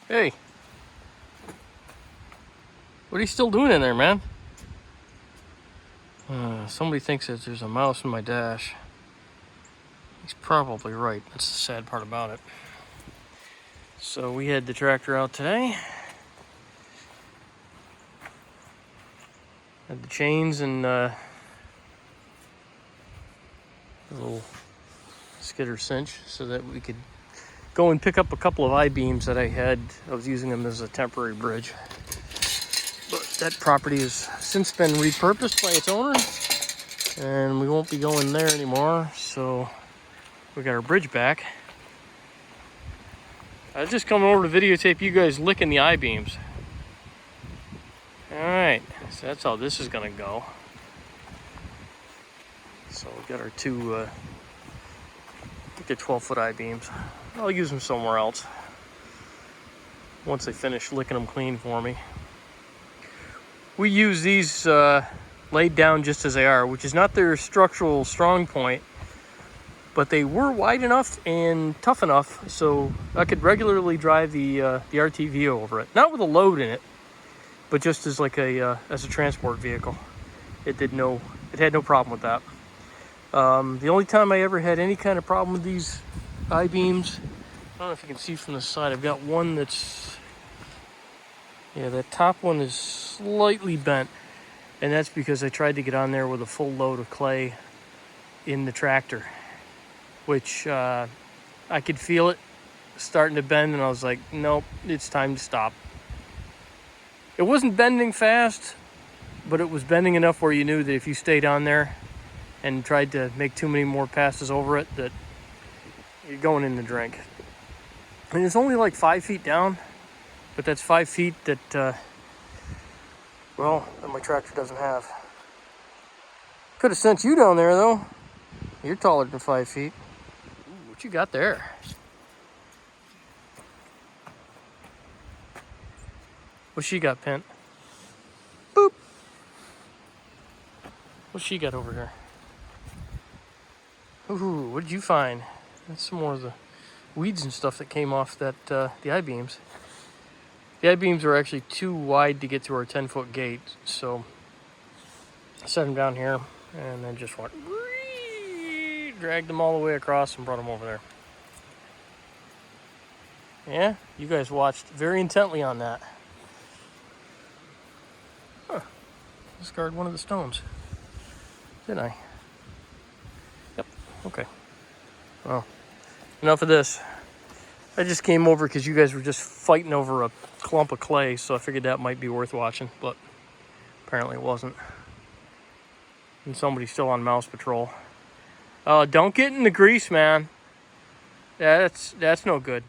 Hey, what are you still doing in there, man? Somebody thinks that there's a mouse in my dash. He's probably right. That's the sad part about it. So we had the tractor out today. Had the chains and the little skidder cinch so that we could go and pick up a couple of I-beams that I had. I was using them as a temporary bridge. But that property has since been repurposed by its owner, and we won't be going there anymore, so we got our bridge back. I was just coming over to videotape you guys licking the I-beams. Alright, so that's how this is gonna go. So we got our two, I think they're 12-foot I-beams. I'll use them somewhere else once they finish licking them clean for me. We use these laid down just as they are, which is not their structural strong point, but they were wide enough and tough enough so I could regularly drive the RTV over it. Not with a load in it, but just as like as a transport vehicle. It had no problem with that. The only time I ever had any kind of problem with these I-beams, I don't know if you can see from the side, I've got one that's, yeah, that top one is slightly bent, and that's because I tried to get on there with a full load of clay in the tractor, which I could feel it starting to bend, and I was like, nope, it's time to stop. It wasn't bending fast, but it was bending enough where you knew that if you stayed on there and tried to make too many more passes over it, that you're going in the drink. And it's only like 5 feet down, but that's 5 feet that, that my tractor doesn't have. Could have sent you down there, though. You're taller than 5 feet. Ooh, what you got there? What's she got, Pent? Boop. What's she got over here? Ooh, what did you find? That's some more of the weeds and stuff that came off that the I-beams. The I-beams were actually too wide to get through our 10-foot gate, so I set them down here and then just went, dragged them all the way across and brought them over there. Yeah, you guys watched very intently on that. Huh. Discarded one of the stones, didn't I? Yep, okay. Well, enough of this. I just came over because you guys were just fighting over a clump of clay, so I figured that might be worth watching, but apparently it wasn't. And somebody's still on mouse patrol. Don't get in the grease, man. That's no good.